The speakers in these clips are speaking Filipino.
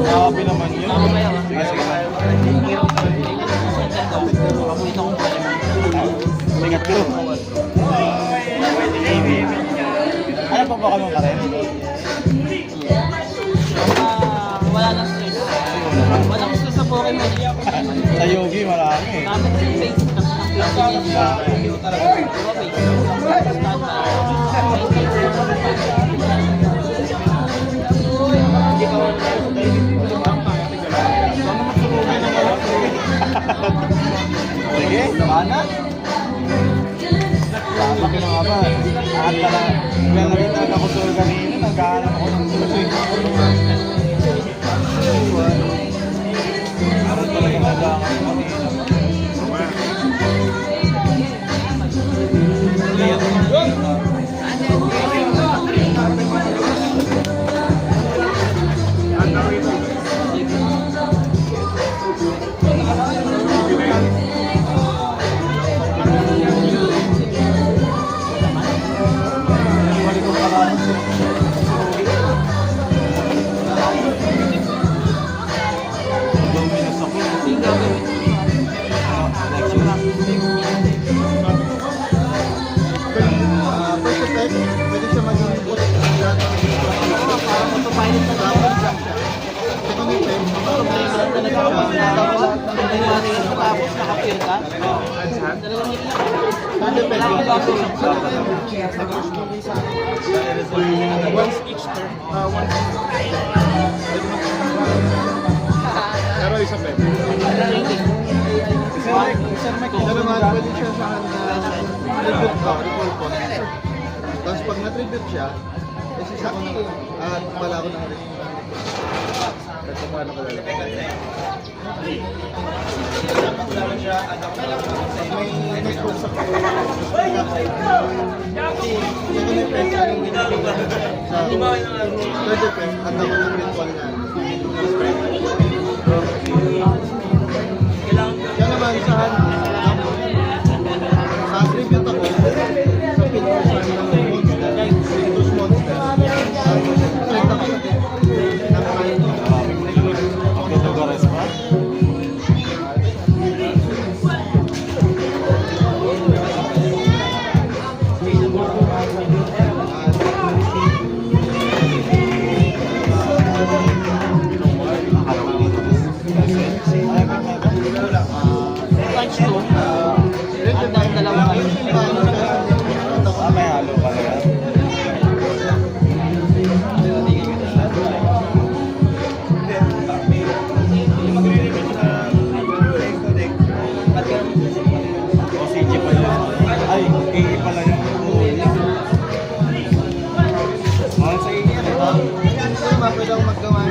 Grabe naman yun. Ingat ko. Ano pa ba kami ka rin? Wala na stress. Walang stress sa Pokemon. Sa Yogi marami. Gamit yung face. Sige, mana? Laki na nga ba? Lahat pala. Kaya nakita ako sa kanina, nagkahanap ako ng susi. Meron talaga nagkahanap kanina. Pero isa pa. Pero nga, pwede siya sa tribute ba? Recall po. Tapos pag na-tribute siya, kasi sa ako na, wala ako na rin. Kasi paano ko lalaki? May course ako. Kasi yung na-press ko yung ginagawa sa third defense at ako ng recall na. Kaya naman sa tribute ako, sa pinag-usahan ng monster, Ventus Monster, select ako ng kain. Maganda ka rin pa? Punch to. Ang dalawa kayo. May halo pa rin. O CG pa yun. Ay, KE pala yun. Mahal sa inyo yan eh. Kasi mapwede akong maggawa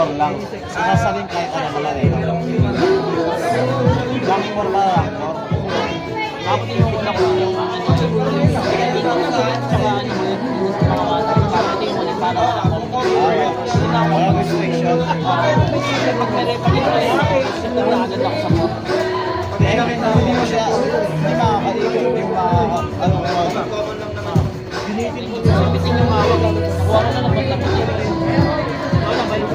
core lang. Sinasaling kahit ano naman eh. Lang core ba lang core? Ako din yung una ko yung mga ano, tsaka ano, mga ito yung ulit para wala akong Walang restriction. pag may repalit ko yun, na agad ako sa mo. Hindi mo siya, hindi makakaigil, hindi ano, Binibili ko sa bitin yung mawag. Nakuha ko na lang pagtapos yun. Wala ba yun?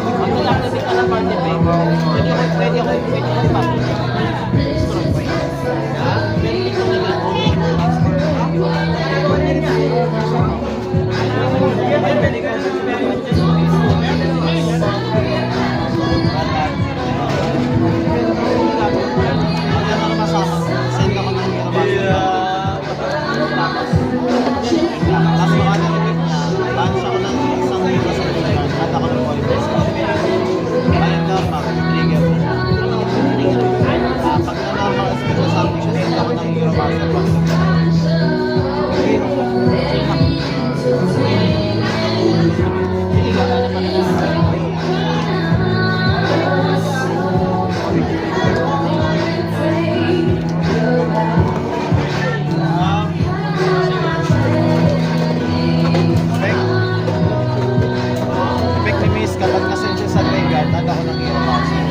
Pag nilakabit ka ng party pack, pwede ako mag-pack. Strong point. Pero hindi ko Effectiveness kapag nasend siya sa graveyard, at ako ng Hero Master.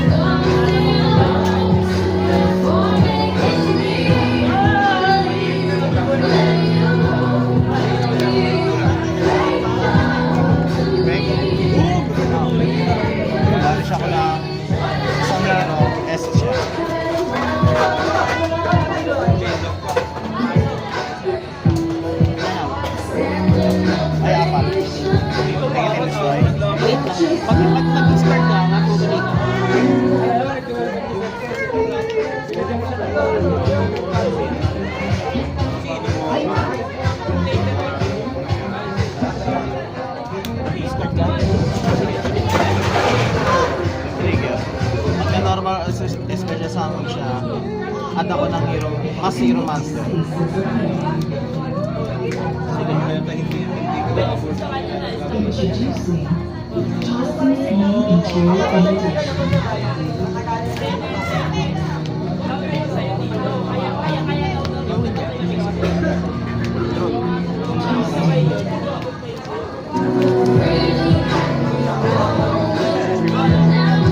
Bali siya ko ng isang Hero S siya. Ay, apat. Negative destroy. wait lang. Pag nag-discard ka, natutuloy ka. Discard ka. Trigger. Pagka normal special summon siya, add ako ng hero, mas hero monster. Introducing Tossing Interior Energy.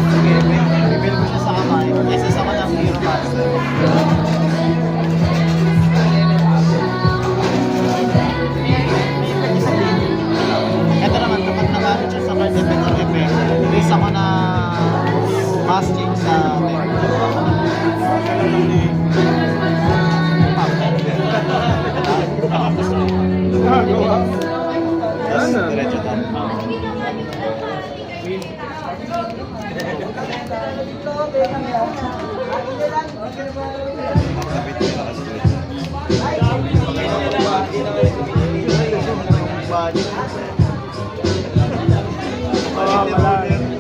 Sige, i-build ko siya sa kamay. SS ako ng hero monster. Ito naman, kapag nagamit siya sa card effect or effect, release ako na mass change sa Tapos, diretso doon.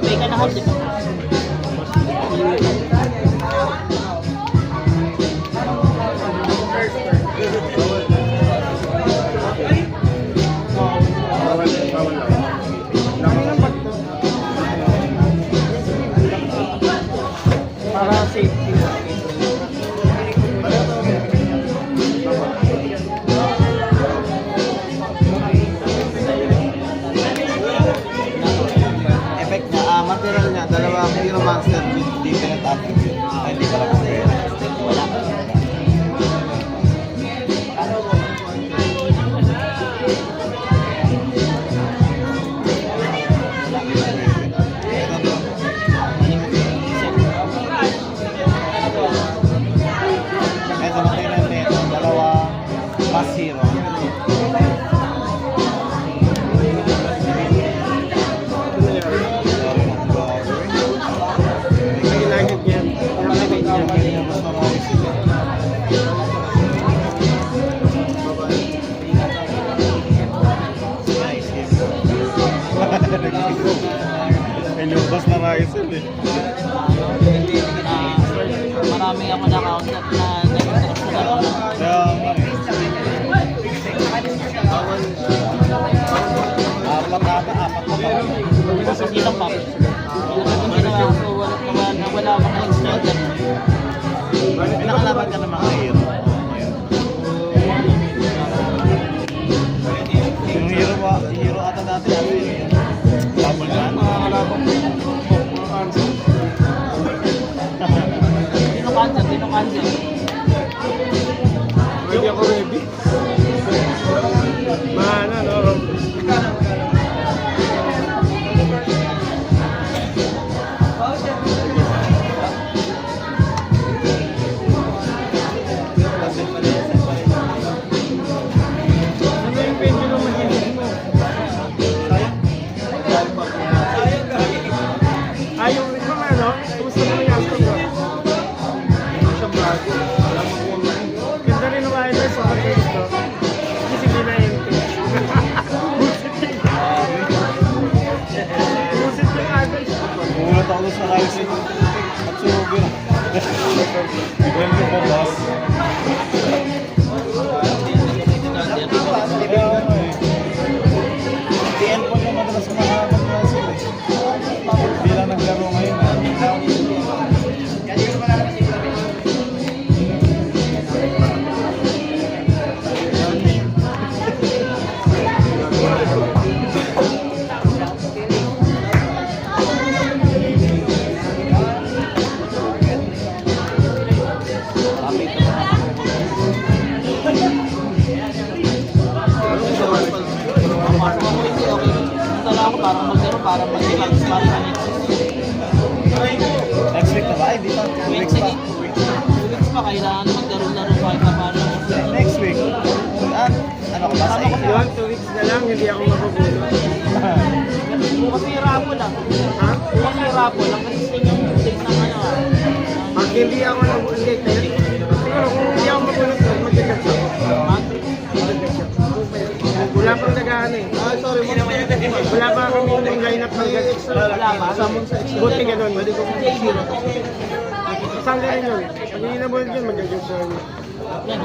May kanahal, di ba? Para safety. Effect niya, material niya, dalawang hero monster with different attributes. Hindi ka lang sa hero. Wala. Mexico. May lumabas na Ryzen eh. Marami ako na-counter na nag-interest na lang. Kaya nga eh. Apat na ba? Ilang pa? Wala akong extender. May nakalaban ka ng mga hero. Yung hero ata dati natin. Double gun. Nakakalaban ko. Dino cancer. Hindi ako ready. Mana, no? Ano yung pendulum mahilig mo? Yung ito nga, no? Kumusta mo yung Aston ko? Siya bago. Ganda rin ng wireless sa pag-face ko. Kasi hindi na MP. Busit yung agad. Umulat ako sa Ryzen. At surugi na. Well, yung boss. Kaya nga eh. TN po yung madalas kumahabang Ryzen eh. Hindi lang naglaro ngayon eh. Parang maglaro, parang mag-relax, parang Next week na ba? Hindi pa. 2 weeks pa. 2 weeks pa, kailangan maglaro-laro kahit pa paano. Next week. Ah, ano ka ba? Sa Yun, 2 weeks na lang, hindi ako magugulo. Bukas may rapo lang. Ha? Bukas may rapo lang, kasi yung date ng ano ah. Pag hindi ako nag-ulate, siguro kung hindi ako magulat, mag-catch ako. Wala pang nagaan eh. sorry. Wala pa kami yung line-up ng guys. Wala ba? Buti ganun. Saan ka rin yun? Pag hindi na bulit yun, mag-judge yun. Yan.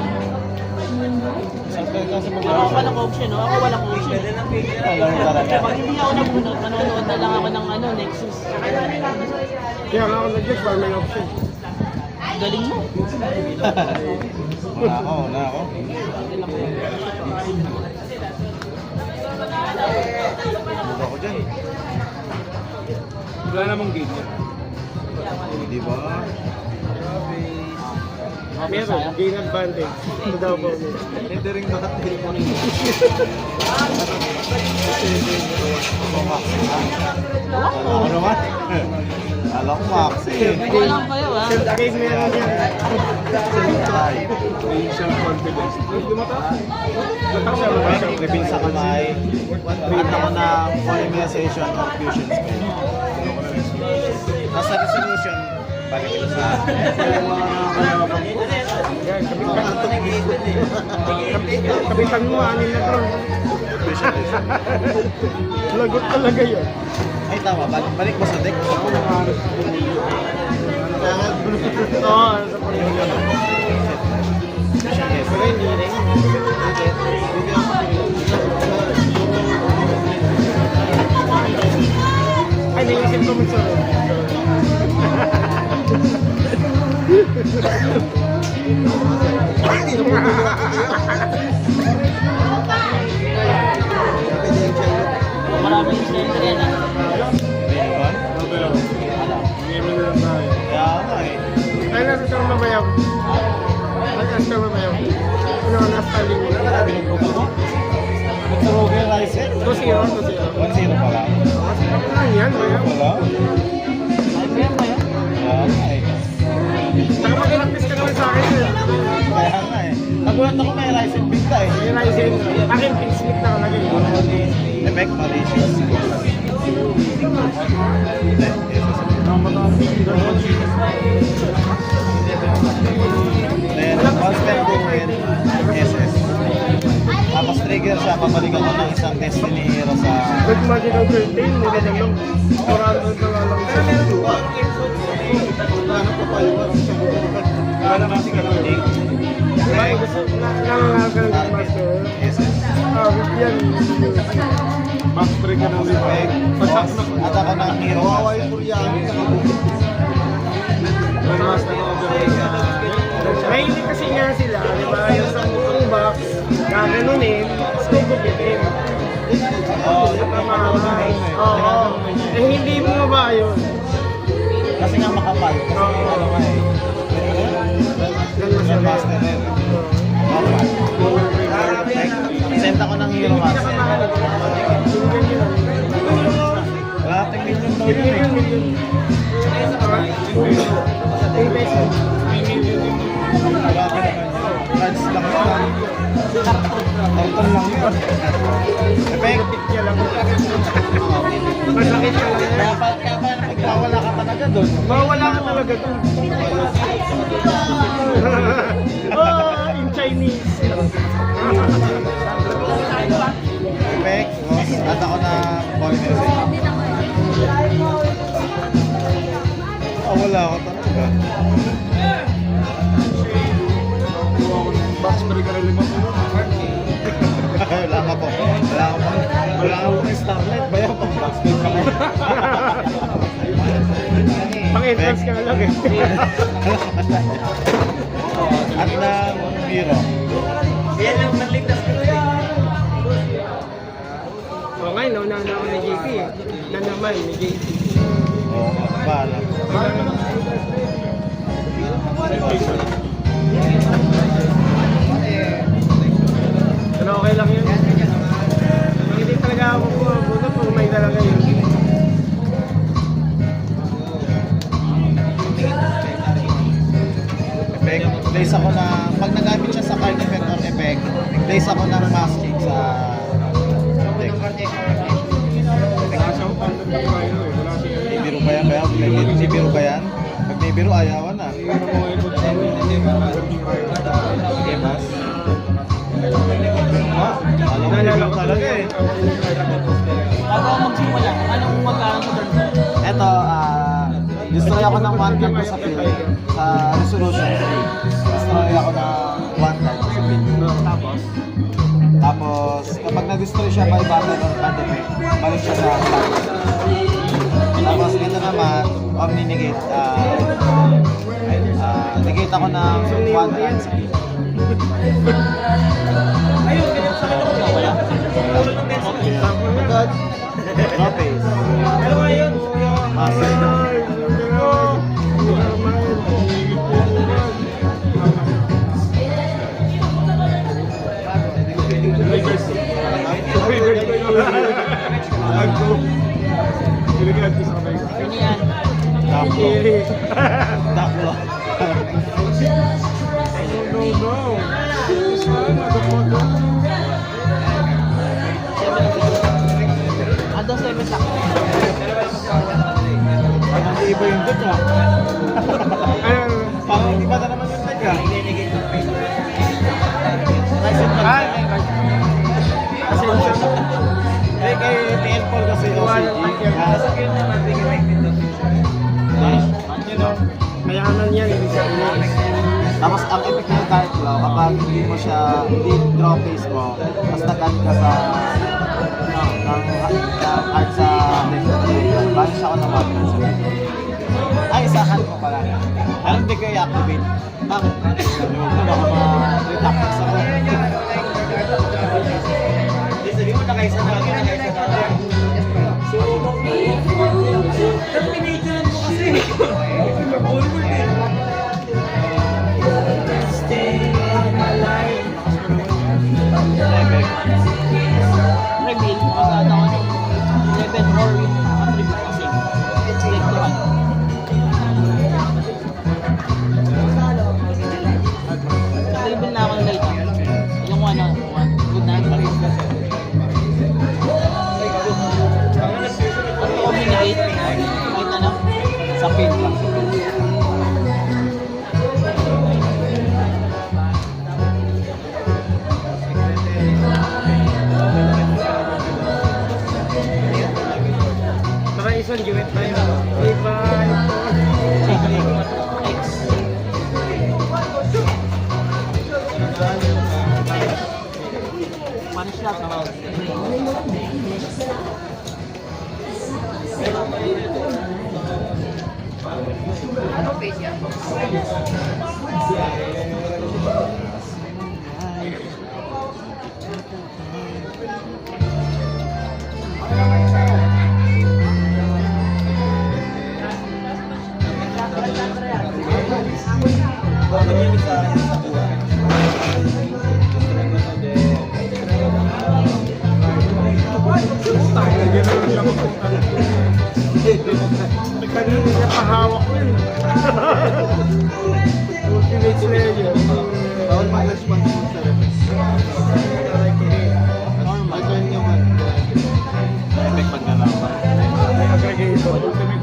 Saan ka kasi Ako mag-aaral? walang option, no? Ako walang option. Laro talaga. Pag hindi ako nabunod, manonood na lang ako ng ano, Nexus. Kaya nga ako nag-judge para may option. Galing mo. Wala ako. Buka ko dyan. Wala namang gate. Di ba? Meron, gain advantage. Ito daw po. Hindi rin dati. Wala ko naman. Alam ko Max eh. Wala kayo, ha? Self-gain meron yan. Try. Self-confidence. Reveal sa kamay. At ako na polymerization of fusion spell. Nasa resolution, balik ito sa Kapitan mo, anin na to. fusion list. Lagot talaga yun. Ay tama, balik mo sa deck. Oo, sa Fusion list. pero hindi rin. Ay, naisip ko magsunod. Maraming extender yan, ha? Ayun. Kaya nga eh. Ay, nasa siyang mabayaw. Nasa siyang mabayaw. Ano, nasa taling mo. Binugbog ako. Nagsurugi yung Ryzen. 2-0. 1-0 pala. Ano yan, bayaw? Wala. Ay, kaya ba yan? Kaya nga eh. Saka mag-practice ka naman sa akin eh. Kaya nga eh. Nagulat ako may Ryzen Pinta eh. Yung Ryzen, akin pin slip na kalagay. Effect malicious. Then, constant movement, SS. Tapos 3 trigger siya, pabalik ako ng isang Destiny Hero sa... With Magical Curtain, mura na lang. 400 na lang. Ano pa pa yung parang isang Wala kasi ka ng link. Ay, gusto nangangagal ng master. Yes, yes. Yan. Back trigger ka ng lipeg. At ako ng hero. Kawawa yung Koreano, nakabukit. Mas May hindi kasi nga sila, di ba? Yung sa mukang box, gaganunin, tapos gugupitin. Oo. Oo. Eh, hindi mo ba yun? Kasi nga makapal. Kasi ano nga eh. Yung master rin. Normal. Send ako ng hero master. Lating million daw yun eh. Grabe naman yun. Cards lang yun. Karton lang yun. Effect. Masakit ka lang yan. Kaya pa nagpawala ka talaga doon. Mawala ka talaga doon. In Chinese. Effect. At ako na polymer. Wala ako talaga. box trigger ng 5 Wala ka po. Wala ka po Starlight. Ba yan pang box pa kayo? Pang-entrance ka lang eh. At ng hero. Yan ang naligtas ko yan. O ngayon, naunahan ako ni JP eh. Na naman ni JP. Oo, bahala. Pero okay lang yun. Hindi talaga ako pumunta kung may talaga yun. Effect. Place ako na, pag nagamit siya sa card effect or effect, place ako ng masking sa deck. May biro ba yan? May biro ba yan? Pag may biro, ayawan na. Okay, boss. Alam mo, biro talaga eh. Bago ako magsimula, anong magkano sa turn? Eto, destroy ako ng one card ko sa field, sa resolution. Destroy ako ng one card ko sa field. Tapos, kapag na-destroy siya by battle or band effect, balik siya sa card. Tapos, ito naman, omni-negate. Negate ako ng one card sa field. Ayun, ganyan sa akin ako wala. God. No face. Ano nga yun? Master. Ano yan? Daklo. Daklo. Ando 7 lang. Parang hindi iba yung deck ah. Parang hindi ba na naman yung deck ah. Kasi kay PL Paul kasi OCG. You know, Mayaman yan, hindi siya ulit. tapos ang effect ng card flow, kapag hindi mo siya, hindi draw face mo, tapos nag-add ka sa ng card sa deck, balik siya ako ng one card sa deck. Ay, sa hand mo pala. Pero hindi ko i-activate. Bakit? Baka ma-retactics ako. Sabi mo nakaisa na ako, nakaisa na ako. So, terminator mo kasi. Mag-bulbul eh. Reveal, magkano ako ng 11 or yung attribute kasi. Select to one. Reveal na ako ng light. Yung one, good na. Communicate. Kita na. Sa pin lang. Jason, duet tayo. Iba, Punish shot naman. kanina niya pahawak ko yun. Ultimate Slayer. Bawal mag-response mo sa request. Normal. Ito yung Epic pag nalaman. Aggregator. Ultimate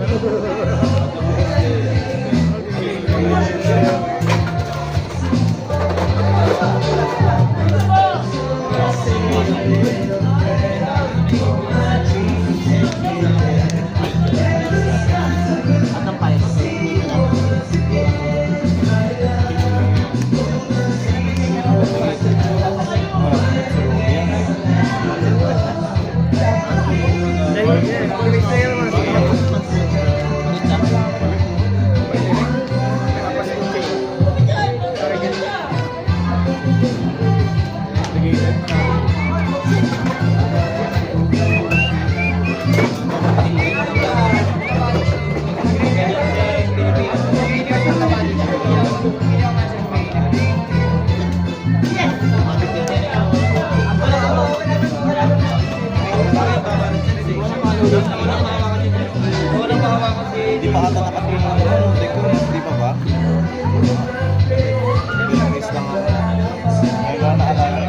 Anong pyro? Ultimate Slayer naman. Ulit na. Hindi pa ata nakatingin ng ano, di pa ba? Miss lang ako. Ngayon lang naalala.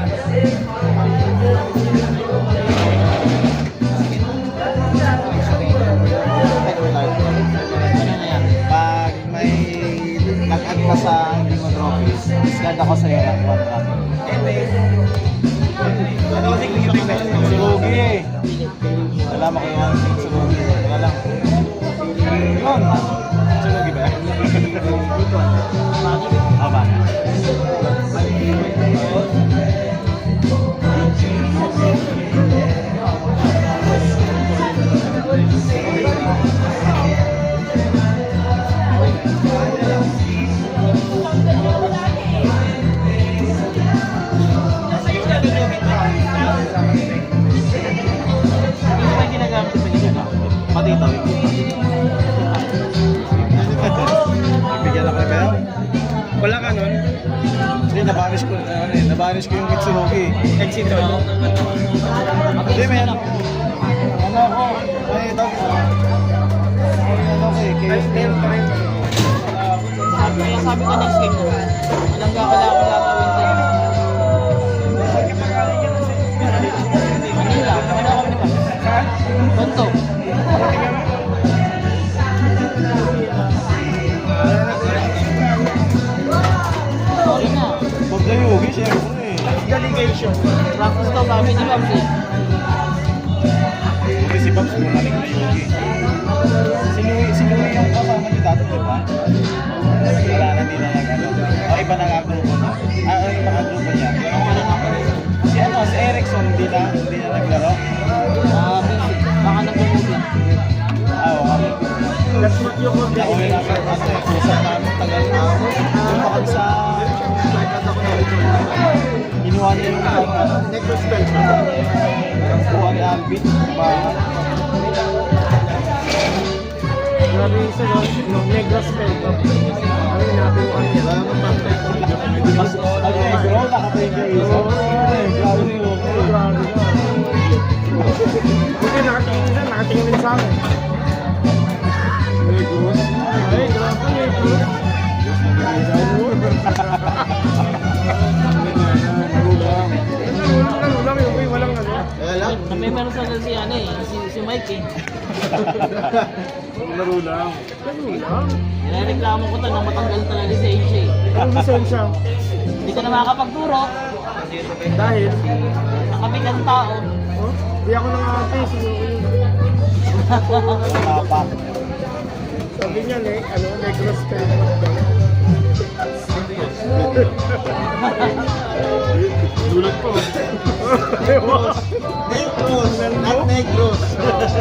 Ano na yan? Pag may nag-add ka sa hindi mo trophies, discard ako sa'yo ng one track. Surugi eh. Alam ako yung one surugi. Wala lang. Yun. Surugi ba? Aba. Hindi ba ginagamit sa ganyan na? Pati ito. Bigyan ako kayo? Wala ka nun? Hindi, nabanish ko yung Mitsurugi. Exito. Hindi, may ano. Ano ako? May dog. Ano ko eh, KSL. Sabi ko next game na. Anong gagawin ko gagawin din? Manila, ano ako nito? Tonto. Sorry na. Bob the Yugi, syempre. Delegation. Practice to kami ni Babs eh. Buti si Babs, bumalik na Yugi. Si Louie yung kasama niyo dati, di ba? Wala na nila nag-ano. O iba na nga grupo na. Iba nga grupo niya. Si ano, si Erickson, hindi na naglaro. Busy. Baka nag-movie. Oo. That's what you call Nauwi namin ano eh, kusap namin tagal na. Yung bakal sa... Ginawa niya yung ano, Necro spell. yung kuha ni Alvin. Diba? Grabe yung isa, no? Negros spell. Ano yung nakuha niya? Wala naman pang-spell. Mas, ano eh, bro, naka-trigger isa. Grabe si Yugi. Grabe ka. Buti nakatingin din sa akin. Negros. Ay, grabe Negros. Nagulang yung boy, walang ano. Kaya lang. Meron sa si ano eh, si Mike eh. Laro lang. Nagulang. Nireklamo ko to nang matanggal talaga si AJ eh. Anong lisensya? Hindi ka na makakapagturo. Dahil, Nakapit ang tao. oh, di ako nang ate, sino ko yun. Tapak. Sabi niya, Negros Trademark daw. Gulat ko. Negros, not Negros.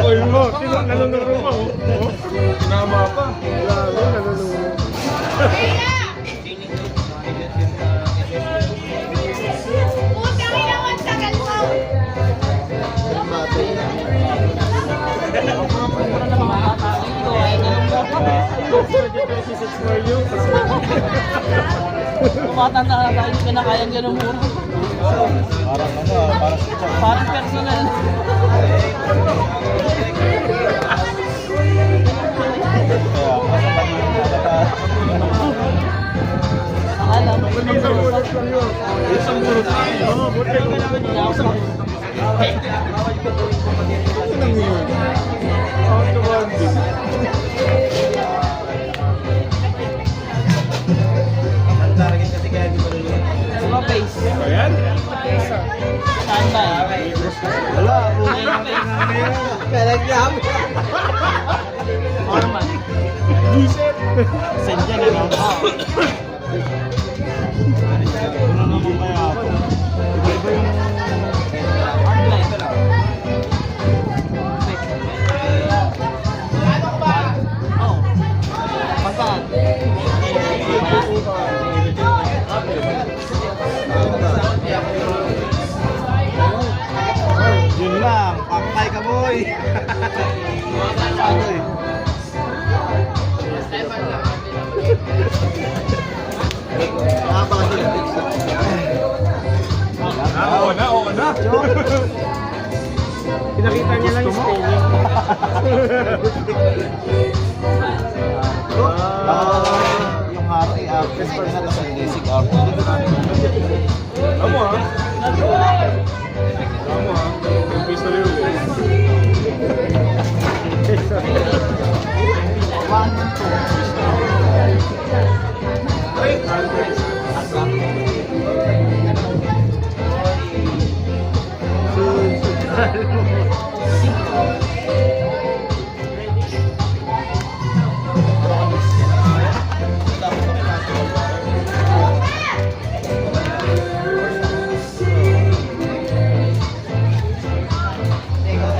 Oy mo, nanunuro mo. Tinama pa. Grabe, nanunuro. Mura na mga katao ito. Ay, ganun mo. Pwede 26 for you. Tumatanda na tayo, hindi ka na kayang ganun mura. Parang parang Parang personal. Alam mo. Mali isang ulit lang yun. Isang ulit lang. Oo, buti ko naman yun. Nang yun. Out to one. Mga face. Ayan. Isa. Standby. wala. Kalagyan. Normal. Buset. Send yan, ano? Ano naman kaya ako? Iba-iba yung... Hardline. Oh. Pagkaan. Yun lang. Pakay ka, boy. Ano eh? Oo na. Pinakita niya lang yung spelling. Yung haro ay after pa na tapos ang basic after. Tama ha? Tama ha? Umpisa rin ulit.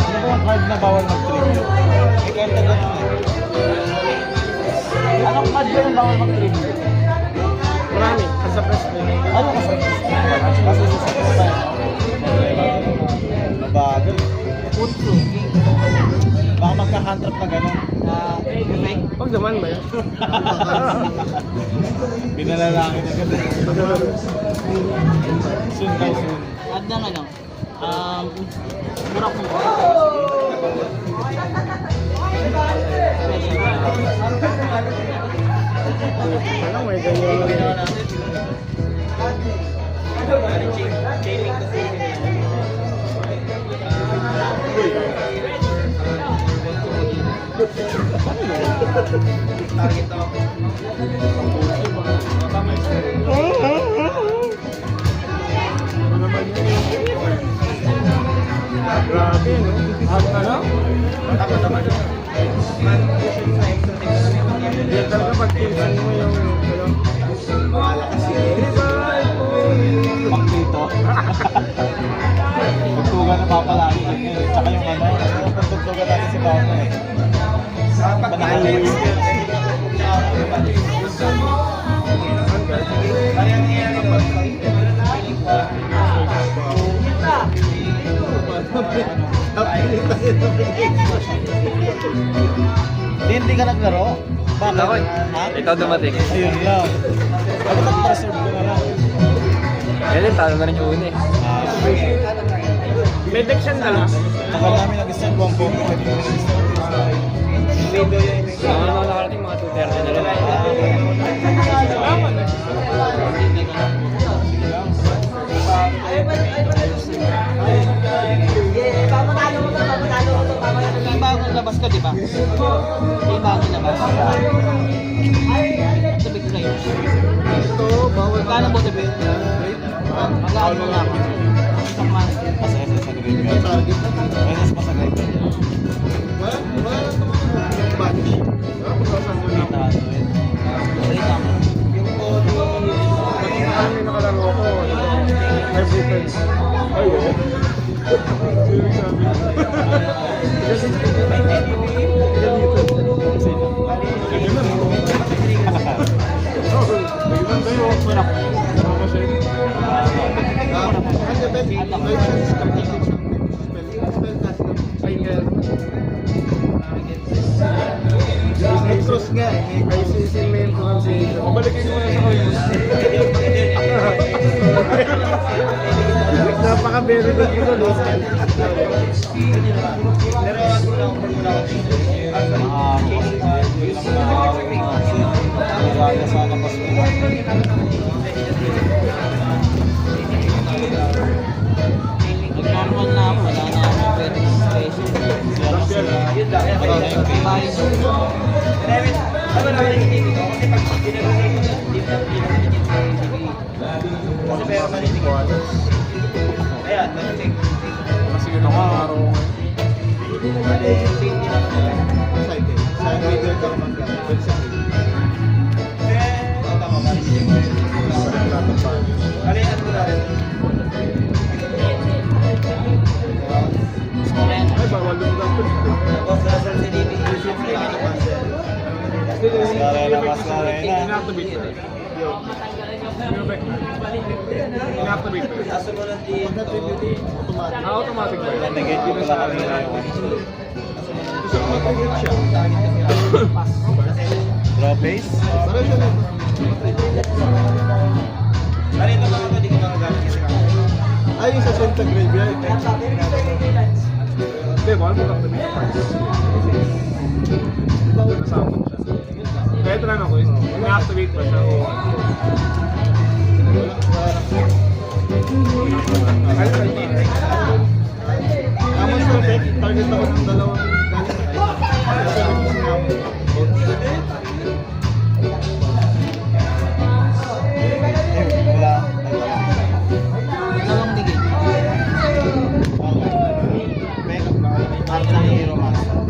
Ano ba yung card na bawal mag-tribute? May card na gano'n eh. Anong card ba yung bawal mag-tribute? Marami. Sa press mo. Ano ka sa kasi sa style. Mabagal. Punso. Baka magka-contract na gano'n. Fake. Pag naman ba yan? Binalalangin na gano'n. Soon daw soon. Add ng ano. Mura kong Ano, may ganyan. Grabe, no? Ano? Hindi talaga pag pinsan mo yung Pang dito. Tugtugan na papalagi lang yun. Tsaka yung ano, yung pagtugtugan natin si Bama eh. Panahalik. Hindi ka naglaro? Bakit? Ha? Ikaw dumating. Ayun lang. Bakit nag-preserve ko na lang? Yan, talo na rin yung una eh. may deksyon na lang. Tagal namin nag-send buong po. Mga nakarating mga 2:30 na lang. May bagong labas ka, di ba? May bagong labas. Ito big range. Magkano mo ito big? Magkano mo lang? Isang month. Kasi sa graveyard. Kasi pa sa graveyard. Cross nga eh. Ay, sisimail ko kasi. Pabalikin mo na sa kayo. Napaka-very good ito, Lucian. Sana pas Nag-normal na ako, wala na ako pwede ng station. Kasi yun ako, araw ko. Sayang video ka naman ka. Pwede sa video. Ay, bawal yung lang po dito. Mascarena. Inactivate ko. Inactivate ko. Pag na-tribute, automatic. Automatic ba yun? Negate ko sa kanila yung Gusto ko mag-tribute siya. draw face. Parang siya lang. Ay, yung sa Santa Graveyard. Hindi, bawal mo lang tabi. Kasama siya. Kaya ito lang ako, ina-activate ba siya o... Tama siya, Beck. Target ako ng dalawang Wala. Dalawang digit. Art ng Hero Master.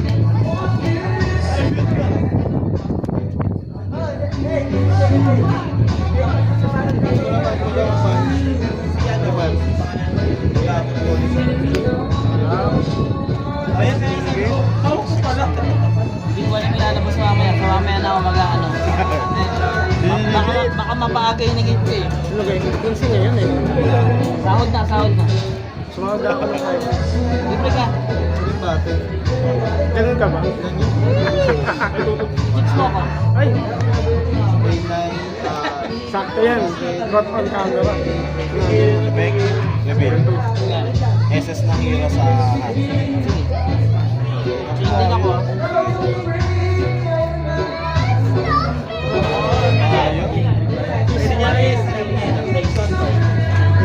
Hindi ko alam ilalabas mamaya. So mamaya na ako mag-ano. Baka mabaagay na gito eh. Ano kayo? Kunsi ngayon eh. Sahod na, sahod na. Sumawag ka na tayo. Libre ka. Yung bate. Ganun ka ba? Chicks mo ako. Ay, A9, sakto yan. Got on camera. Beck. Reveal. Yan. SS ng Hero sa hand. Sige. Change din ako. Ayun.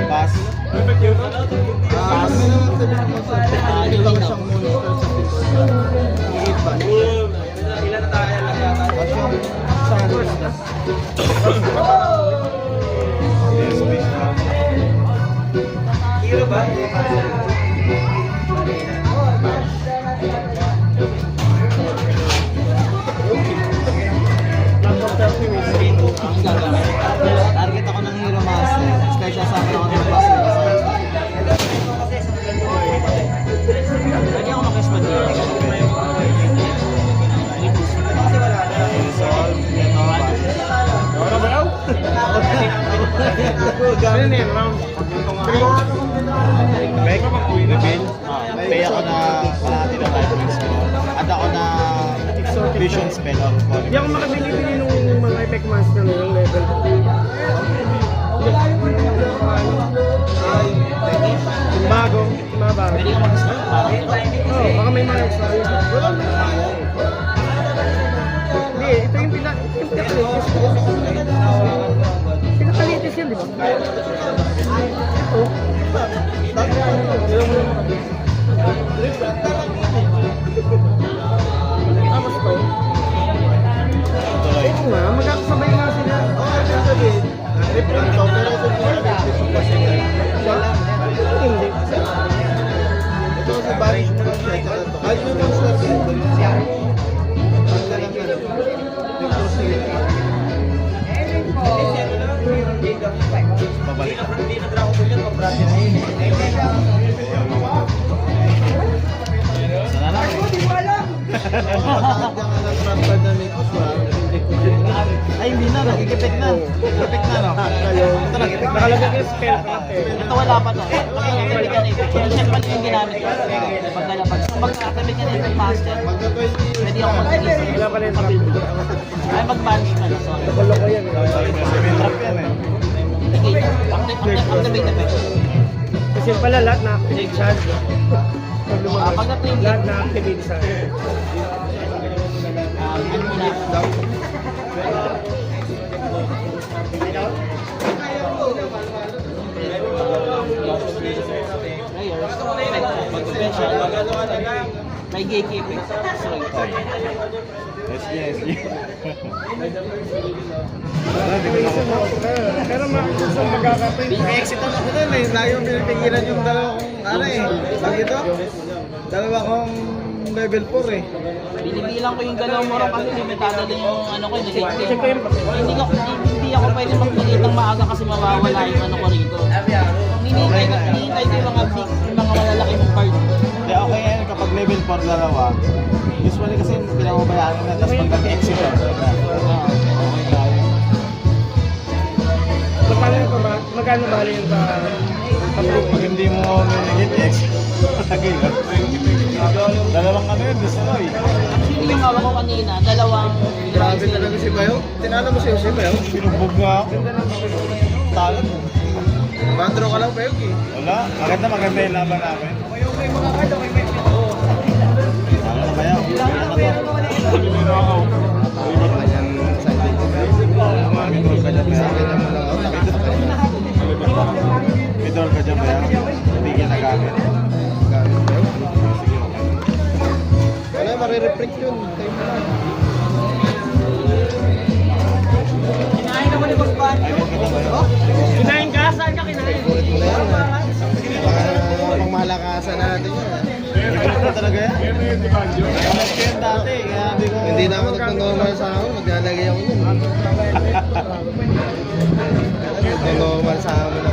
Pass. Perfect yun. ano naman sabihin mo sa technical lang siyang monster sa people. Higit ba? At yung sa Yes, please. Last of 30 minutes. Ang gagawin. Target ako ng Hero Master. Special sa akin ako ng Master. Pwede ako mag-respond dito. Resolve. Ito, pass. Ano ba yaw? Ano na yan? Round. Beck. Reveal. Pay ako na kalahati ng life points ko. At ako na vision spell of Hindi ako makabili-bili nung mga effect master na yung level. Yung bago, yung mga bago. Pwede ako mag-respond para. Oo, baka may mga extra. Wala na. Hindi, ito yung pinakalitis. Pinakalitis yan, di ba? Ito. Tapos to. tuloy. Oo nga, magkakasabay nga sila. Okay, ibig sabihin, reprint to, pero ito yung kasi Hindi. ito kasi banish mo lang siya, tsaka ito. Kahit may monster din. Pagka lang yan. Yung cross nila. Babalik. Pagkakat ka ng trapper na may kuswa, Ay, hindi na. Nagigipit na. Nagigipit na, no? Ito, nagigipit na. Nakalagay ko yung spell trap eh. Ito wala pa to. Pag-activate ka nito. Initial pa yung ginamit ko. Pag-activate ka nito yung master, magka 20 years pwede ako mag-release. Wala pa rin trap. Ay, mag-manage ka na. Sorry. Nakulo ko yan. Trap yan, eh. Activate na ba? Kasi pala lahat na-activate siya. Pag lumabas, Pag na-trigger, lahat na-activate siya. ano muna. Players, special, may gatekeeping. SG. Pero sa magkakapoy. May exit ako doon eh. Lagi yung pinipigilan yung dalawa kong ano eh. Lagi ito? Dalawa kong level 4 eh. Binibilang ko yung dalawang morong kasi limitado din yung ano ko, yung gatekeeping. Check ko yung Hindi ako pwede magpalit ng maaga kasi mawawala yung ano ko rito. Hinihintay ko yung mga big, yung mga malalaki mong card. Hindi, okay yan kapag level 4 dalawa. Usually kasi pinababayaan na tapos pag nag-exit ka. Okay na yun. So, paano yung magkano bali yung Pag hindi mo nag-exit, lagi yun. Dalawang ano yun, destroy. Actually, yung hawak ko kanina, dalawang Grabe talaga si Bayo. Tinala mo si Bayo. Pinubog nga ako. Talo. Bandro ka lang Bayo eh. Wala, maganda yung laban namin. Talo na kaya. Midor ka dyan ba yan? Midor ka dyan ba yan? Hindi ginagamit. Wala, marireprint yun. Time mo lang. Kinain naman ni Bagban. Ay, maganda ba yan? Kinain ka? Saan ka kinain? Ulit mo na yan ah. Pang malakasan natin yan. Ikaw na talaga yan? Alas ko yan dati, kaya hindi ko... Hindi na ako nagno-normal sa ako. Maglalagay ako yun. Nagno-normal sa ako na.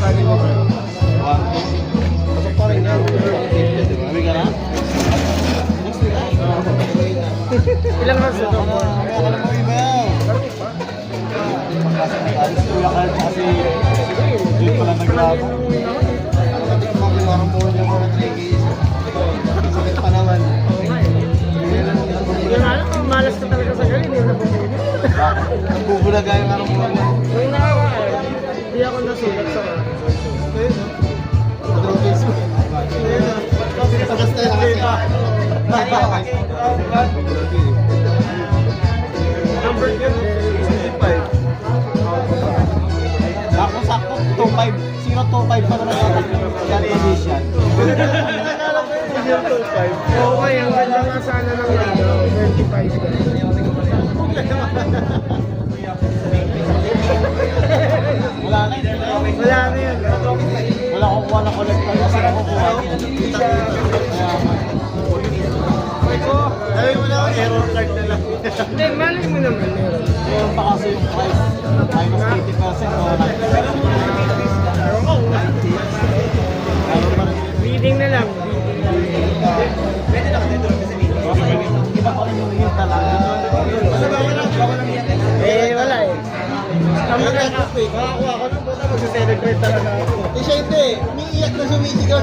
Study mo. Pasok pa rin yan. Sabi ka na? Ilang rounds na to? Kaya alam mo iba yan. Pagkasa Kuya Carl kasi yun pala naglaban. Parang po niya mga 3 keys. Sakit pa naman. Yung malas ka talaga sa galing, hindi na bumili. Nagbubulaga yung araw mo niya. Nung nakakain, hindi ako nasulat sa mga. Draw case mo. Sagas tayo nakasya. Number 25. Sakto, 2.5. 0.25 pa naman yung yan edition. Okay, ang ganda nga sana ng 25. Wala na. Wala na yan. Wala akong kuha na collector kasi nakukuha. Dahil mo na ako, error card na lang. Hindi, malay mo naman meron. Meron pa kasi yung price. Minus 80% o 90%. Reading na lang. Iba pa rin yung hint talaga. Eh, wala eh. Makakuha ko ng buta, mag-celebrate talaga ako. Eh siya hindi, umiiyak na sumisigaw